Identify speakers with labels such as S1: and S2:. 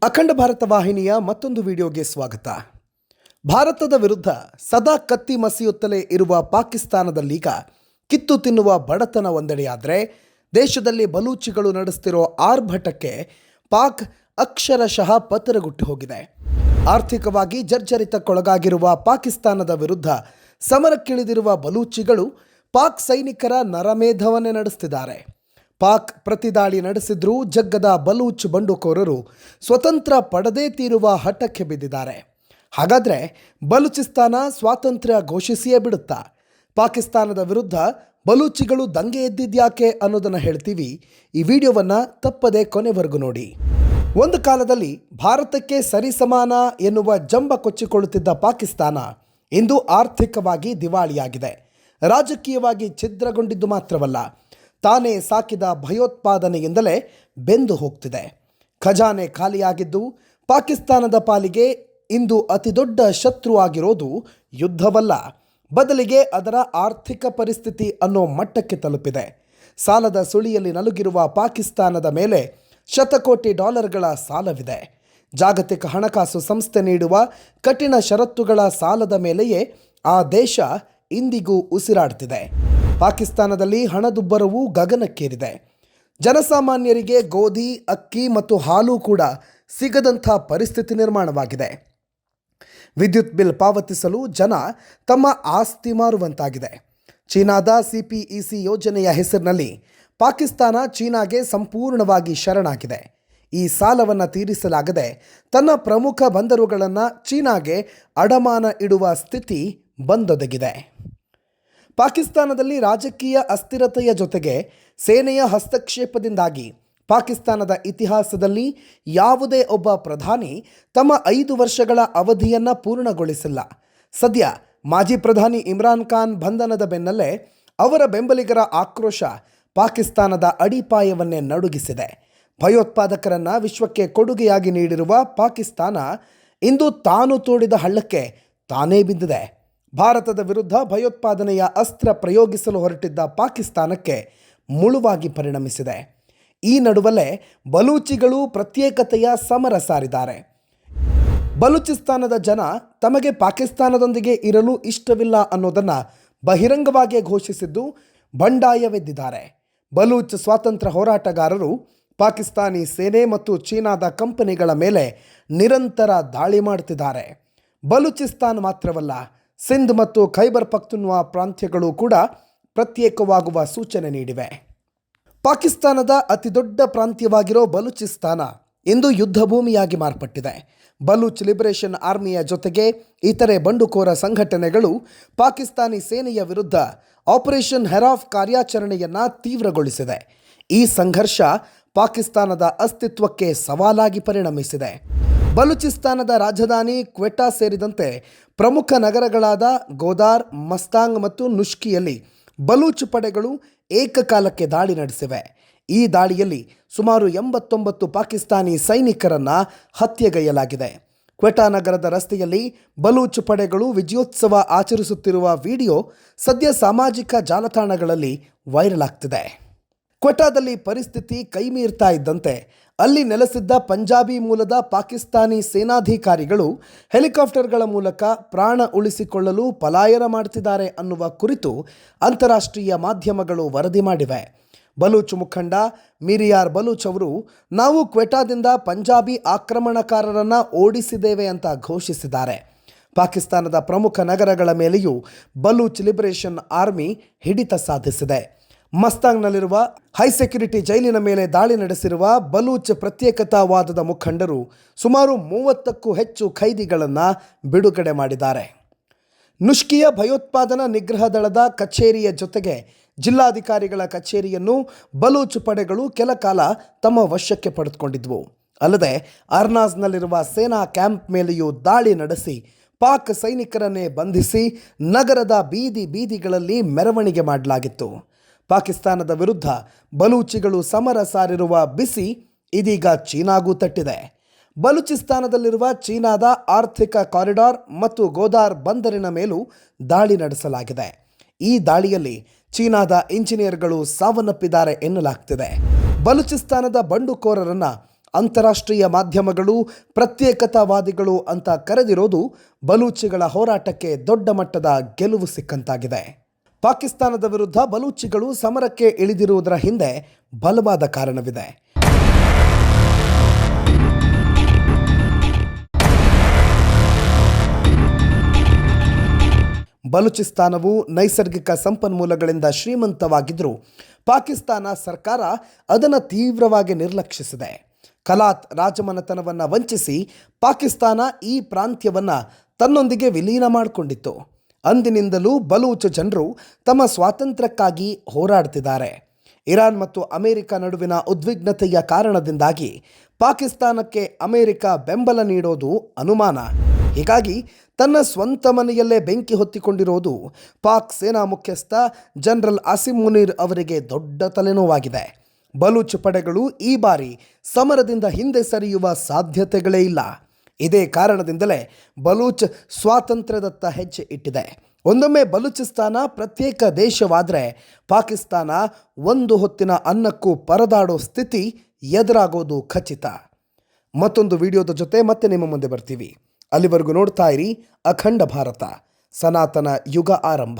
S1: ಅಖಂಡ ಭಾರತ ವಾಹಿನಿಯ ಮತ್ತೊಂದು ವಿಡಿಯೋಗೆ ಸ್ವಾಗತ. ಭಾರತದ ವಿರುದ್ಧ ಸದಾ ಕತ್ತಿ ಮಸಿಯುತ್ತಲೇ ಇರುವ ಪಾಕಿಸ್ತಾನದಲ್ಲೀಗ ಕಿತ್ತು ತಿನ್ನುವ ಬಡತನ ಒಂದೆಡೆಯಾದರೆ, ದೇಶದಲ್ಲಿ ಬಲೂಚಿಗಳು ನಡೆಸ್ತಿರೋ ಆರ್ಭಟಕ್ಕೆ ಪಾಕ್ ಅಕ್ಷರಶಃ ಪತರಗುಟ್ಟಿ ಹೋಗಿದೆ. ಆರ್ಥಿಕವಾಗಿ ಜರ್ಜರಿತಕ್ಕೊಳಗಾಗಿರುವ ಪಾಕಿಸ್ತಾನದ ವಿರುದ್ಧ ಸಮರಕ್ಕಿಳಿದಿರುವ ಬಲೂಚಿಗಳು ಪಾಕ್ ಸೈನಿಕರ ನರಮೇಧವನ್ನೇ ನಡೆಸ್ತಿದ್ದಾರೆ. ಪಾಕ್ ಪ್ರತಿದಾಳಿ ನಡೆಸಿದ್ರೂ ಜಗ್ಗದ ಬಲೂಚ್ ಬಂಡುಕೋರರು ಸ್ವತಂತ್ರ ಪಡೆದೇ ತೀರುವ ಹಠಕ್ಕೆ ಬಿದ್ದಿದ್ದಾರೆ. ಹಾಗಾದರೆ ಬಲೂಚಿಸ್ತಾನ ಸ್ವಾತಂತ್ರ್ಯ ಘೋಷಿಸಿಯೇ ಬಿಡುತ್ತಾ? ಪಾಕಿಸ್ತಾನದ ವಿರುದ್ಧ ಬಲೂಚಿಗಳು ದಂಗೆ ಎದ್ದಿದ್ಯಾಕೆ ಅನ್ನೋದನ್ನು ಹೇಳ್ತೀವಿ. ಈ ವಿಡಿಯೋವನ್ನು ತಪ್ಪದೇ ಕೊನೆವರೆಗೂ ನೋಡಿ. ಒಂದು ಕಾಲದಲ್ಲಿ ಭಾರತಕ್ಕೆ ಸರಿಸಮಾನ ಎನ್ನುವ ಜಂಬ ಕೊಚ್ಚಿಕೊಳ್ಳುತ್ತಿದ್ದ ಪಾಕಿಸ್ತಾನ ಇಂದು ಆರ್ಥಿಕವಾಗಿ ದಿವಾಳಿಯಾಗಿದೆ. ರಾಜಕೀಯವಾಗಿ ಛಿದ್ರಗೊಂಡಿದ್ದು ಮಾತ್ರವಲ್ಲ, ತಾನೇ ಸಾಕಿದ ಭಯೋತ್ಪಾದನೆಯಿಂದಲೇ ಬೆಂದು ಹೋಗ್ತಿದೆ. ಖಜಾನೆ ಖಾಲಿಯಾಗಿದ್ದು ಪಾಕಿಸ್ತಾನದ ಪಾಲಿಗೆ ಇಂದು ಅತಿದೊಡ್ಡ ಶತ್ರು ಆಗಿರೋದು ಯುದ್ಧವಲ್ಲ, ಬದಲಿಗೆ ಅದರ ಆರ್ಥಿಕ ಪರಿಸ್ಥಿತಿ ಅನ್ನೋ ಮಟ್ಟಕ್ಕೆ ತಲುಪಿದೆ. ಸಾಲದ ಸುಳಿಯಲ್ಲಿ ನಲುಗಿರುವ ಪಾಕಿಸ್ತಾನದ ಮೇಲೆ ಶತಕೋಟಿ ಡಾಲರ್ಗಳ ಸಾಲವಿದೆ. ಜಾಗತಿಕ ಹಣಕಾಸು ಸಂಸ್ಥೆ ನೀಡುವ ಕಠಿಣ ಷರತ್ತುಗಳ ಸಾಲದ ಮೇಲೆಯೇ ಆ ದೇಶ ಇಂದಿಗೂ ಉಸಿರಾಡ್ತಿದೆ. ಪಾಕಿಸ್ತಾನದಲ್ಲಿ ಹಣದುಬ್ಬರವು ಗಗನಕ್ಕೇರಿದೆ. ಜನಸಾಮಾನ್ಯರಿಗೆ ಗೋಧಿ, ಅಕ್ಕಿ ಮತ್ತು ಹಾಲು ಕೂಡ ಸಿಗದಂಥ ಪರಿಸ್ಥಿತಿ ನಿರ್ಮಾಣವಾಗಿದೆ. ವಿದ್ಯುತ್ ಬಿಲ್ ಪಾವತಿಸಲು ಜನ ತಮ್ಮ ಆಸ್ತಿ ಮಾರುವಂತಾಗಿದೆ. ಚೀನಾದ CPEC ಯೋಜನೆಯ ಹೆಸರಿನಲ್ಲಿ ಪಾಕಿಸ್ತಾನ ಚೀನಾಗೆ ಸಂಪೂರ್ಣವಾಗಿ ಶರಣಾಗಿದೆ. ಈ ಸಾಲವನ್ನು ತೀರಿಸಲಾಗದೆ ತನ್ನ ಪ್ರಮುಖ ಬಂದರುಗಳನ್ನು ಚೀನಾಗೆ ಅಡಮಾನ ಇಡುವ ಸ್ಥಿತಿ ಬಂದೊದಗಿದೆ. ಪಾಕಿಸ್ತಾನದಲ್ಲಿ ರಾಜಕೀಯ ಅಸ್ಥಿರತೆಯ ಜೊತೆಗೆ ಸೇನೆಯ ಹಸ್ತಕ್ಷೇಪದಿಂದಾಗಿ ಪಾಕಿಸ್ತಾನದ ಇತಿಹಾಸದಲ್ಲಿ ಯಾವುದೇ ಒಬ್ಬ ಪ್ರಧಾನಿ ತಮ್ಮ 5 ವರ್ಷಗಳ ಅವಧಿಯನ್ನು ಪೂರ್ಣಗೊಳಿಸಿಲ್ಲ. ಸದ್ಯ ಮಾಜಿ ಪ್ರಧಾನಿ ಇಮ್ರಾನ್ ಖಾನ್ ಬಂಧನದ ಬೆನ್ನಲ್ಲೇ ಅವರ ಬೆಂಬಲಿಗರ ಆಕ್ರೋಶ ಪಾಕಿಸ್ತಾನದ ಅಡಿಪಾಯವನ್ನೇ ನಡುಗಿಸಿದೆ. ಭಯೋತ್ಪಾದಕರನ್ನು ವಿಶ್ವಕ್ಕೆ ಕೊಡುಗೆಯಾಗಿ ನೀಡಿರುವ ಪಾಕಿಸ್ತಾನ ಇಂದು ತಾನು ತೋಡಿದ ಹಳ್ಳಕ್ಕೆ ತಾನೇ ಬಿದ್ದಿದೆ. ಭಾರತದ ವಿರುದ್ಧ ಭಯೋತ್ಪಾದನೆಯ ಅಸ್ತ್ರ ಪ್ರಯೋಗಿಸಲು ಹೊರಟಿದ್ದ ಪಾಕಿಸ್ತಾನಕ್ಕೆ ಮುಳುವಾಗಿ ಪರಿಣಮಿಸಿದೆ. ಈ ನಡುವಲ್ಲೇ ಬಲೂಚಿಗಳು ಪ್ರತ್ಯೇಕತೆಯ ಸಮರ ಸಾರಿದ್ದಾರೆ. ಬಲೂಚಿಸ್ತಾನದ ಜನ ತಮಗೆ ಪಾಕಿಸ್ತಾನದೊಂದಿಗೆ ಇರಲು ಇಷ್ಟವಿಲ್ಲ ಅನ್ನೋದನ್ನು ಬಹಿರಂಗವಾಗಿ ಘೋಷಿಸಿದ್ದು ಬಂಡಾಯವೆದ್ದಿದ್ದಾರೆ. ಬಲೂಚ್ ಸ್ವಾತಂತ್ರ್ಯ ಹೋರಾಟಗಾರರು ಪಾಕಿಸ್ತಾನಿ ಸೇನೆ ಮತ್ತು ಚೀನಾದ ಕಂಪನಿಗಳ ಮೇಲೆ ನಿರಂತರ ದಾಳಿ ಮಾಡುತ್ತಿದ್ದಾರೆ. ಬಲೂಚಿಸ್ತಾನ್ ಮಾತ್ರವಲ್ಲ, ಸಿಂಧ್ ಮತ್ತು ಖೈಬರ್ ಪಖ್ತೂನ್ವಾ ಪ್ರಾಂತ್ಯಗಳು ಕೂಡ ಪ್ರತ್ಯೇಕವಾಗುವ ಸೂಚನೆ ನೀಡಿವೆ. ಪಾಕಿಸ್ತಾನದ ಅತಿದೊಡ್ಡ ಪ್ರಾಂತ್ಯವಾಗಿರೋ ಬಲೂಚಿಸ್ತಾನ ಇಂದು ಯುದ್ಧ ಭೂಮಿಯಾಗಿ ಮಾರ್ಪಟ್ಟಿದೆ. ಬಲೂಚ್ ಲಿಬರೇಷನ್ ಆರ್ಮಿಯ ಜೊತೆಗೆ ಇತರೆ ಬಂಡುಕೋರ ಸಂಘಟನೆಗಳು ಪಾಕಿಸ್ತಾನಿ ಸೇನೆಯ ವಿರುದ್ಧ ಆಪರೇಷನ್ ಹೆರಾಫ್ ಕಾರ್ಯಾಚರಣೆಯನ್ನು ತೀವ್ರಗೊಳಿಸಿದೆ. ಈ ಸಂಘರ್ಷ ಪಾಕಿಸ್ತಾನದ ಅಸ್ತಿತ್ವಕ್ಕೆ ಸವಾಲಾಗಿ ಪರಿಣಮಿಸಿದೆ. ಬಲೂಚಿಸ್ತಾನದ ರಾಜಧಾನಿ ಕ್ವೆಟಾ ಸೇರಿದಂತೆ ಪ್ರಮುಖ ನಗರಗಳಾದ ಗೋದಾರ್, ಮಸ್ತಾಂಗ್ ಮತ್ತು ನುಷ್ಕಿಯಲ್ಲಿ ಬಲೂಚ್ ಪಡೆಗಳು ಏಕಕಾಲಕ್ಕೆ ದಾಳಿ ನಡೆಸಿವೆ. ಈ ದಾಳಿಯಲ್ಲಿ ಸುಮಾರು 89 ಪಾಕಿಸ್ತಾನಿ ಸೈನಿಕರನ್ನು ಹತ್ಯೆಗೈಯಲಾಗಿದೆ. ಕ್ವೆಟಾ ನಗರದ ರಸ್ತೆಯಲ್ಲಿ ಬಲೂಚ್ ಪಡೆಗಳು ವಿಜಯೋತ್ಸವ ಆಚರಿಸುತ್ತಿರುವ ವಿಡಿಯೋ ಸದ್ಯ ಸಾಮಾಜಿಕ ಜಾಲತಾಣಗಳಲ್ಲಿ ವೈರಲ್ ಆಗ್ತಿದೆ. ಕ್ವೆಟಾದಲ್ಲಿ ಪರಿಸ್ಥಿತಿ ಕೈಮೀರ್ತಾ ಇದ್ದಂತೆ ಅಲ್ಲಿ ನೆಲೆಸಿದ್ದ ಪಂಜಾಬಿ ಮೂಲದ ಪಾಕಿಸ್ತಾನಿ ಸೇನಾಧಿಕಾರಿಗಳು ಹೆಲಿಕಾಪ್ಟರ್ಗಳ ಮೂಲಕ ಪ್ರಾಣ ಉಳಿಸಿಕೊಳ್ಳಲು ಪಲಾಯನ ಮಾಡ್ತಿದ್ದಾರೆ ಅನ್ನುವ ಕುರಿತು ಅಂತಾರಾಷ್ಟ್ರೀಯ ಮಾಧ್ಯಮಗಳು ವರದಿ ಮಾಡಿವೆ. ಬಲೂಚ್ ಮುಖಂಡ ಮಿರಿಯಾರ್ ಬಲೂಚ್ ಅವರು, ನಾವು ಕ್ವೆಟಾದಿಂದ ಪಂಜಾಬಿ ಆಕ್ರಮಣಕಾರರನ್ನು ಓಡಿಸಿದ್ದೇವೆ ಅಂತ ಘೋಷಿಸಿದ್ದಾರೆ. ಪಾಕಿಸ್ತಾನದ ಪ್ರಮುಖ ನಗರಗಳ ಮೇಲೆಯೂ ಬಲೂಚ್ ಲಿಬರೇಷನ್ ಆರ್ಮಿ ಹಿಡಿತ ಸಾಧಿಸಿದೆ. ಮಸ್ತಾಂಗ್ನಲ್ಲಿರುವ ಹೈ ಸೆಕ್ಯುರಿಟಿ ಜೈಲಿನ ಮೇಲೆ ದಾಳಿ ನಡೆಸಿರುವ ಬಲೂಚ್ ಪ್ರತ್ಯೇಕತಾವಾದದ ಮುಖಂಡರು ಸುಮಾರು 30ಕ್ಕೂ ಹೆಚ್ಚು ಖೈದಿಗಳನ್ನು ಬಿಡುಗಡೆ ಮಾಡಿದ್ದಾರೆ. ನುಷ್ಕಿಯ ಭಯೋತ್ಪಾದನಾ ನಿಗ್ರಹ ದಳದ ಕಚೇರಿಯ ಜೊತೆಗೆ ಜಿಲ್ಲಾಧಿಕಾರಿಗಳ ಕಚೇರಿಯನ್ನು ಬಲೂಚ್ ಪಡೆಗಳು ಕೆಲ ಕಾಲ ತಮ್ಮ ವಶಕ್ಕೆ ಪಡೆದುಕೊಂಡಿದ್ವು. ಅಲ್ಲದೆ ಅರ್ನಾಜ್ನಲ್ಲಿರುವ ಸೇನಾ ಕ್ಯಾಂಪ್ ಮೇಲೆಯೂ ದಾಳಿ ನಡೆಸಿ ಪಾಕ್ ಸೈನಿಕರನ್ನೇ ಬಂಧಿಸಿ ನಗರದ ಬೀದಿ ಬೀದಿಗಳಲ್ಲಿ ಮೆರವಣಿಗೆ ಮಾಡಲಾಗಿತ್ತು. ಪಾಕಿಸ್ತಾನದ ವಿರುದ್ಧ ಬಲೂಚಿಗಳು ಸಮರ ಸಾರಿರುವ ಬಿಸಿ ಇದೀಗ ಚೀನಾಗೂ ತಟ್ಟಿದೆ. ಬಲೂಚಿಸ್ತಾನದಲ್ಲಿರುವ ಚೀನಾದ ಆರ್ಥಿಕ ಕಾರಿಡಾರ್ ಮತ್ತು ಗೋದಾರ್ ಬಂದರಿನ ಮೇಲೂ ದಾಳಿ ನಡೆಸಲಾಗಿದೆ. ಈ ದಾಳಿಯಲ್ಲಿ ಚೀನಾದ ಇಂಜಿನಿಯರ್ಗಳು ಸಾವನ್ನಪ್ಪಿದ್ದಾರೆ ಎನ್ನಲಾಗ್ತಿದೆ. ಬಲೂಚಿಸ್ತಾನದ ಬಂಡುಕೋರರನ್ನು ಅಂತಾರಾಷ್ಟ್ರೀಯ ಮಾಧ್ಯಮಗಳು ಪ್ರತ್ಯೇಕತಾವಾದಿಗಳು ಅಂತ ಕರೆದಿರೋದು ಬಲೂಚಿಗಳ ಹೋರಾಟಕ್ಕೆ ದೊಡ್ಡ ಮಟ್ಟದ ಗೆಲುವು ಸಿಕ್ಕಂತಾಗಿದೆ. ಪಾಕಿಸ್ತಾನದ ವಿರುದ್ಧ ಬಲೂಚಿಗಳು ಸಮರಕ್ಕೆ ಇಳಿದಿರುವುದರ ಹಿಂದೆ ಬಲವಾದ ಕಾರಣವಿದೆ. ಬಲೂಚಿಸ್ತಾನವು ನೈಸರ್ಗಿಕ ಸಂಪನ್ಮೂಲಗಳಿಂದ ಶ್ರೀಮಂತವಾಗಿದ್ದರೂ ಪಾಕಿಸ್ತಾನ ಸರ್ಕಾರ ಅದನ್ನು ತೀವ್ರವಾಗಿ ನಿರ್ಲಕ್ಷಿಸಿದೆ. ಕಲಾತ್ ರಾಜಮನೆತನವನ್ನು ವಂಚಿಸಿ ಪಾಕಿಸ್ತಾನ ಈ ಪ್ರಾಂತ್ಯವನ್ನು ತನ್ನೊಂದಿಗೆ ವಿಲೀನ ಮಾಡಿಕೊಂಡಿತ್ತು. ಅಂದಿನಿಂದಲೂ ಬಲೂಚ್ ಜನರು ತಮ್ಮ ಸ್ವಾತಂತ್ರ್ಯಕ್ಕಾಗಿ ಹೋರಾಡ್ತಿದ್ದಾರೆ. ಇರಾನ್ ಮತ್ತು ಅಮೆರಿಕ ನಡುವಿನ ಉದ್ವಿಗ್ನತೆಯ ಕಾರಣದಿಂದಾಗಿ ಪಾಕಿಸ್ತಾನಕ್ಕೆ ಅಮೆರಿಕ ಬೆಂಬಲ ನೀಡೋದು ಅನುಮಾನ. ಹೀಗಾಗಿ ತನ್ನ ಸ್ವಂತ ಮನೆಯಲ್ಲೇ ಬೆಂಕಿ ಹೊತ್ತಿಕೊಂಡಿರೋದು ಪಾಕ್ ಸೇನಾ ಮುಖ್ಯಸ್ಥ ಜನರಲ್ ಆಸಿಮ್ ಮುನೀರ್ ಅವರಿಗೆ ದೊಡ್ಡ ತಲೆನೋವಾಗಿದೆ. ಬಲೂಚ್ ಪಡೆಗಳು ಈ ಬಾರಿ ಸಮರದಿಂದ ಹಿಂದೆ ಸರಿಯುವ ಸಾಧ್ಯತೆಗಳೇ ಇಲ್ಲ. ಇದೇ ಕಾರಣದಿಂದಲೇ ಬಲೂಚ್ ಸ್ವಾತಂತ್ರ್ಯದತ್ತ ಹೆಜ್ಜೆ ಇಟ್ಟಿದೆ. ಒಂದೊಮ್ಮೆ ಬಲೂಚಿಸ್ತಾನ ಪ್ರತ್ಯೇಕ ದೇಶವಾದರೆ ಪಾಕಿಸ್ತಾನ ಒಂದು ಹೊತ್ತಿನ ಅನ್ನಕ್ಕೂ ಪರದಾಡೋ ಸ್ಥಿತಿ ಎದುರಾಗೋದು ಖಚಿತ. ಮತ್ತೊಂದು ವಿಡಿಯೋದ ಜೊತೆ ಮತ್ತೆ ನಿಮ್ಮ ಮುಂದೆ ಬರ್ತೀವಿ. ಅಲ್ಲಿವರೆಗೂ ನೋಡ್ತಾ ಇರಿ ಅಖಂಡ ಭಾರತ, ಸನಾತನ ಯುಗ ಆರಂಭ.